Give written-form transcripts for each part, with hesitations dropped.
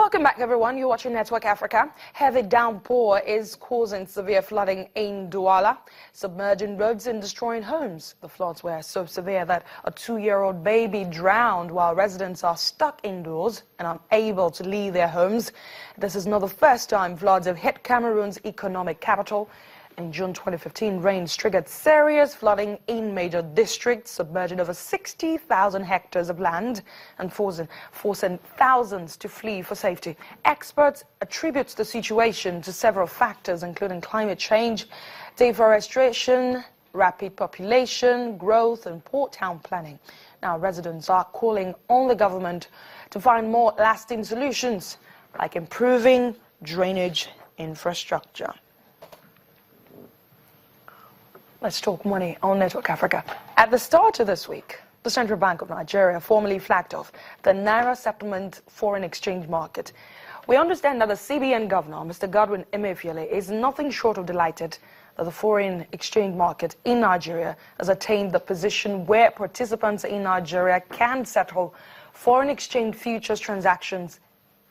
Welcome back, everyone. You're watching Network Africa. Heavy downpour is causing severe flooding in Douala, submerging roads and destroying homes. The floods were so severe that a 2-year-old baby drowned while residents are stuck indoors and unable to leave their homes. This is not the first time floods have hit Cameroon's economic capital. In June 2015, rains triggered serious flooding in major districts, submerging over 60,000 hectares of land and forcing thousands to flee for safety. Experts attribute the situation to several factors, including climate change, deforestation, rapid population growth, and poor town planning. Now, residents are calling on the government to find more lasting solutions, like improving drainage infrastructure. Let's talk money on Network Africa. At the start of this week, the Central Bank of Nigeria formally flagged off the Naira settlement foreign exchange market. We understand that the CBN governor, Mr. Godwin Emefiele, is nothing short of delighted that the foreign exchange market in Nigeria has attained the position where participants in Nigeria can settle foreign exchange futures transactions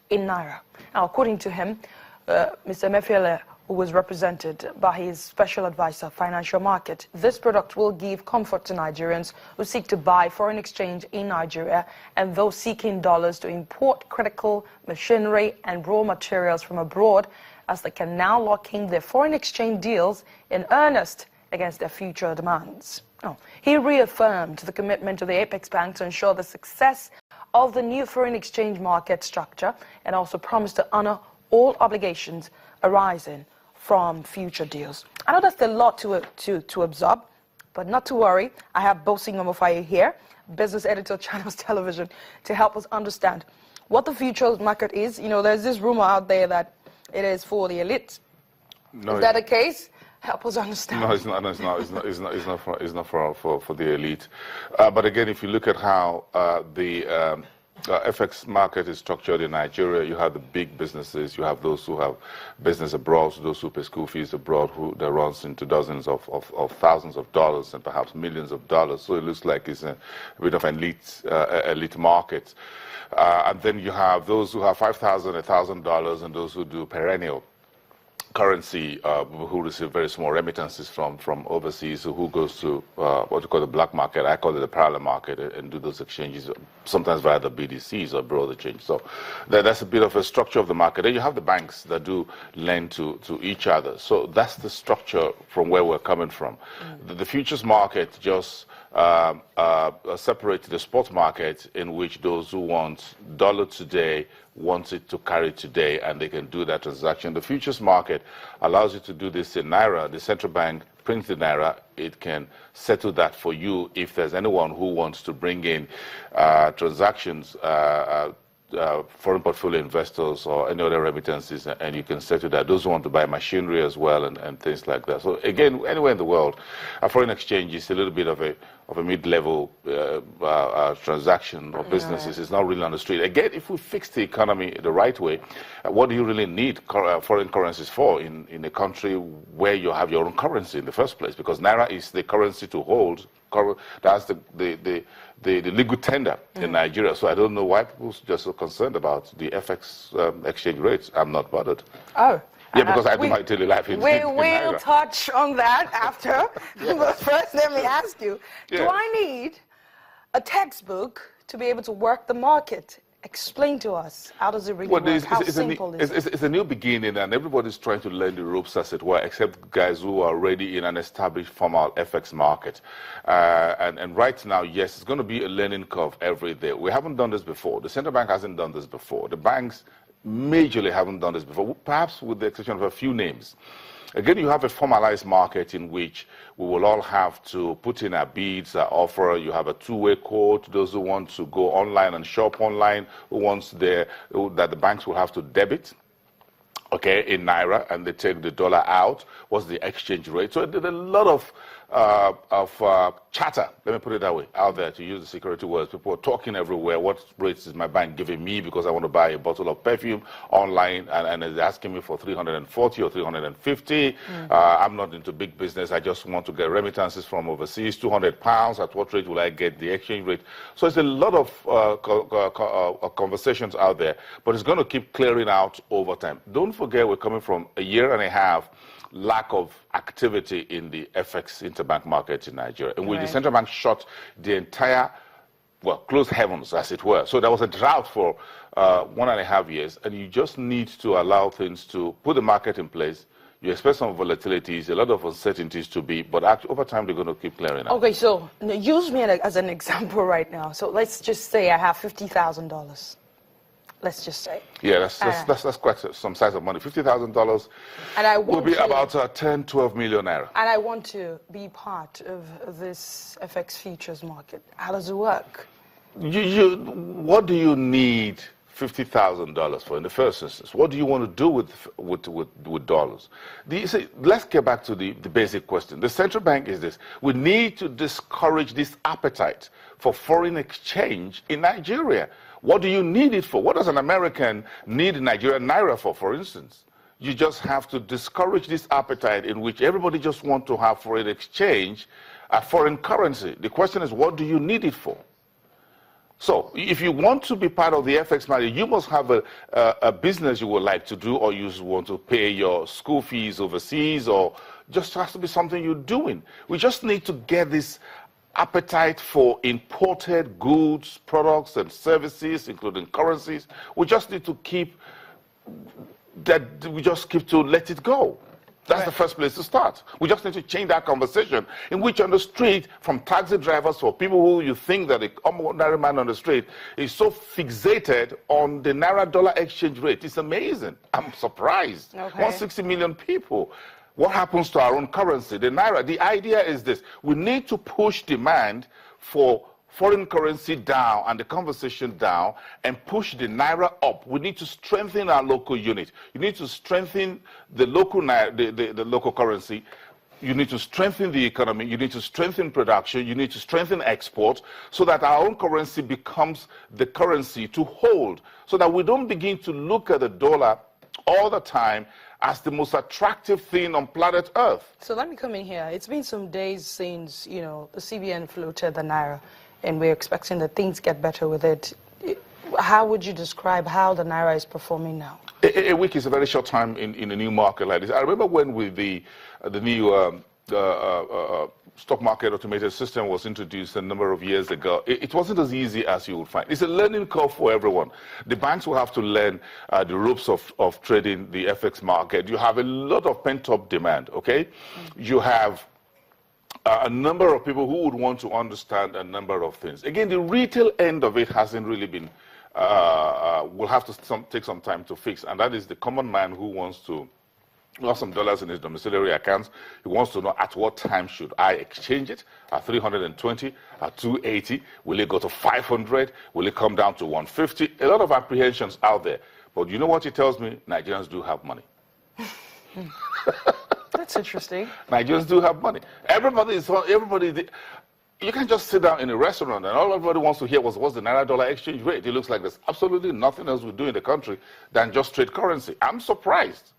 in Naira. Now, according to him, Mr. Emefiele, who was represented by his special advisor, Financial Market, this product will give comfort to Nigerians who seek to buy foreign exchange in Nigeria and those seeking dollars to import critical machinery and raw materials from abroad, as they can now lock in their foreign exchange deals in earnest against their future demands. He reaffirmed the commitment of the Apex Bank to ensure the success of the new foreign exchange market structure, and also promised to honor all obligations arising from future deals. I know that's a lot to absorb, but not to worry. I have Bossing Omofaye here, business editor, Channels Television, to help us understand what the futures market is. You know, there's this rumor out there that it is for the elite. No, is that the case? Help us understand. No, it's not. No, it's not for the elite. But again, if you look at how the FX market is structured in Nigeria, you have the big businesses, you have those who have business abroad, those who pay school fees abroad, that runs into dozens of thousands of dollars and perhaps millions of dollars. So it looks like it's a bit of an elite market. And then you have those who have $5,000, $1,000, and those who do perennial currency, who receive very small remittances from overseas, who goes to what you call the black market, I call it the parallel market, and do those exchanges, sometimes via the BDCs or Bureau of Exchange. So that's a bit of a structure of the market. Then you have the banks that do lend to each other. So that's the structure from where we're coming from. The futures market just separates the spot market, in which those who want dollar today want it to carry today, and they can do that transaction. The futures market allows you to do this in Naira. The central bank prints the Naira. It can settle that for you if there's anyone who wants to bring in transactions, foreign portfolio investors or any other remittances, and you can settle that. Those who want to buy machinery as well and things like that. So again, anywhere in the world, a foreign exchange is a little bit of a mid-level transaction or businesses. It's not really on the street. Again, if we fix the economy the right way, what do you really need foreign currencies for in a country where you have your own currency in the first place? Because Naira is the currency to hold. That's the legal tender in Nigeria. So I don't know why people are just so concerned about the FX exchange rates. I'm not bothered. Oh. Yeah, because I do my daily life in We'll touch on that after. But first, let me ask you, do I need a textbook to be able to work the market? Explain to us, how does it really work? How simple is it? It's a new beginning, and everybody's trying to learn the ropes, as it were, except guys who are already in an established formal FX market. And right now, yes, it's going to be a learning curve every day. We haven't done this before. The central bank hasn't done this before. The banks majorly haven't done this before, perhaps with the exception of a few names. Again, you have a formalized market in which we will all have to put in our bids, our offer. You have a two-way quote. Those who want to go online and shop online, that the banks will have to debit, okay, in Naira, and they take the dollar out. What's the exchange rate? So there's a lot of chatter, let me put it that way, out there, to use the security words. People are talking everywhere. What rates is my bank giving me because I want to buy a bottle of perfume online, and they're asking me for 340 or 350. I'm not into big business. I just want to get remittances from overseas, 200 pounds. At what rate will I get the exchange rate? So it's a lot of conversations out there, but it's going to keep clearing out over time. Don't forget, we're coming from a year and a half lack of activity in the FX interbank market in Nigeria, in which the central bank shut the entire, well, closed heavens, as it were. So there was a drought for 1.5 years, and you just need to allow things to put the market in place. You expect some volatilities, a lot of uncertainties to be, but over time they're going to keep clearing out. Okay, so use me as an example right now. So let's just say I have $50,000. Let's just say. Yeah, that's quite some size of money. $50,000 will be about 10, 12 million naira. And I want to be part of this FX futures market. How does it work? What do you need $50,000 for in the first instance? What do you want to do with dollars? Let's get back to the basic question. The central bank is this: we need to discourage this appetite for foreign exchange in Nigeria. What do you need it for? What does an American need Nigerian naira for instance? You just have to discourage this appetite in which everybody just wants to have foreign exchange, a foreign currency. The question is, what do you need it for? So if you want to be part of the FX market, you must have a business you would like to do, or you want to pay your school fees overseas, or just has to be something you're doing. We just need to get this appetite for imported goods, products, and services, including currencies. We just need to let it go. That's the first place to start. We just need to change that conversation in which on the street, from taxi drivers or people who you think that the ordinary man on the street is so fixated on the naira-dollar exchange rate. It's amazing. I'm surprised. 160 million people. What happens to our own currency, the naira? The idea is this: we need to push demand for foreign currency down and the conversation down, and push the naira up. We need to strengthen our local unit. You need to strengthen the local the local currency. You need to strengthen the economy. You need to strengthen production. You need to strengthen export, so that our own currency becomes the currency to hold, so that we don't begin to look at the dollar all the time as the most attractive thing on planet Earth. So let me come in here. It's been some days since, the CBN floated the naira, and we're expecting that things get better with it. How would you describe how the naira is performing now? A week is a very short time in a new market like this. I remember when with the new stock market automated system was introduced a number of years ago. It wasn't as easy as you would find. It's a learning curve for everyone. The banks will have to learn the ropes of trading the FX market. You have a lot of pent-up demand, okay? You have a number of people who would want to understand a number of things. Again, the retail end of it hasn't really been, will have to take some time to fix, and that is the common man who wants to lost some dollars in his domiciliary accounts. He wants to know, at what time should I exchange it? At 320, at 280, will it go to 500? Will it come down to 150? A lot of apprehensions out there. But you know what he tells me? Nigerians do have money. That's interesting. Nigerians do have money. You can just sit down in a restaurant and all everybody wants to hear was, what's the naira-dollar exchange rate? It looks like there's absolutely nothing else we do in the country than just trade currency. I'm surprised.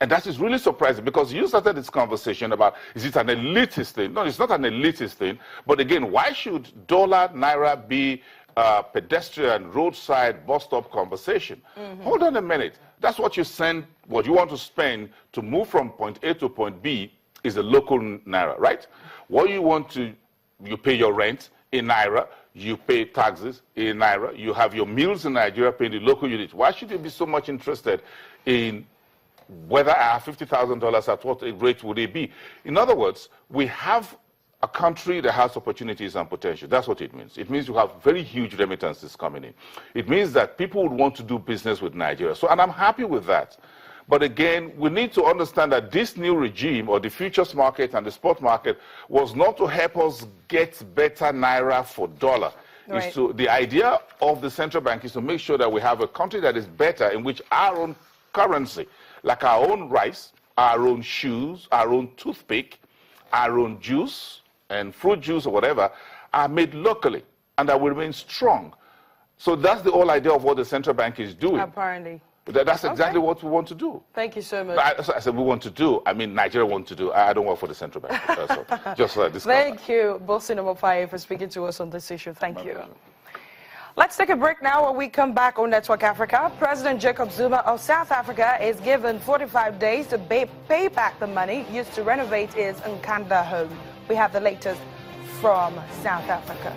And that is really surprising, because you started this conversation about, is it an elitist thing? No, it's not an elitist thing. But again, why should dollar, naira be a pedestrian, roadside, bus stop conversation? Hold on a minute. That's what you send, what you want to spend to move from point A to point B is the local naira, right? What you want to, you pay your rent in naira, you pay taxes in naira, you have your meals in Nigeria paying the local unit. Why should you be so much interested in whether I have $50,000, at what rate would it be? In other words, we have a country that has opportunities and potential. That's what it means. It means you have very huge remittances coming in. It means that people would want to do business with Nigeria. So, and I'm happy with that. But again, we need to understand that this new regime, or the futures market and the spot market, was not to help us get better naira for dollar. Right. The idea of the central bank is to make sure that we have a country that is better, in which our own currency, like our own rice, our own shoes, our own toothpick, our own juice and fruit juice or whatever are made locally and that will remain strong. So that's the whole idea of what the central bank is doing. Apparently. That's exactly what we want to do. Thank you so much. I said we want to do. I mean, Nigeria want to do. I don't work for the central bank. So just this. Thank you, Bosin Omofaye, for speaking to us on this issue. Thank you. Let's take a break now. When we come back on Network Africa, President Jacob Zuma of South Africa is given 45 days to pay back the money used to renovate his Nkandla home. We have the latest from South Africa.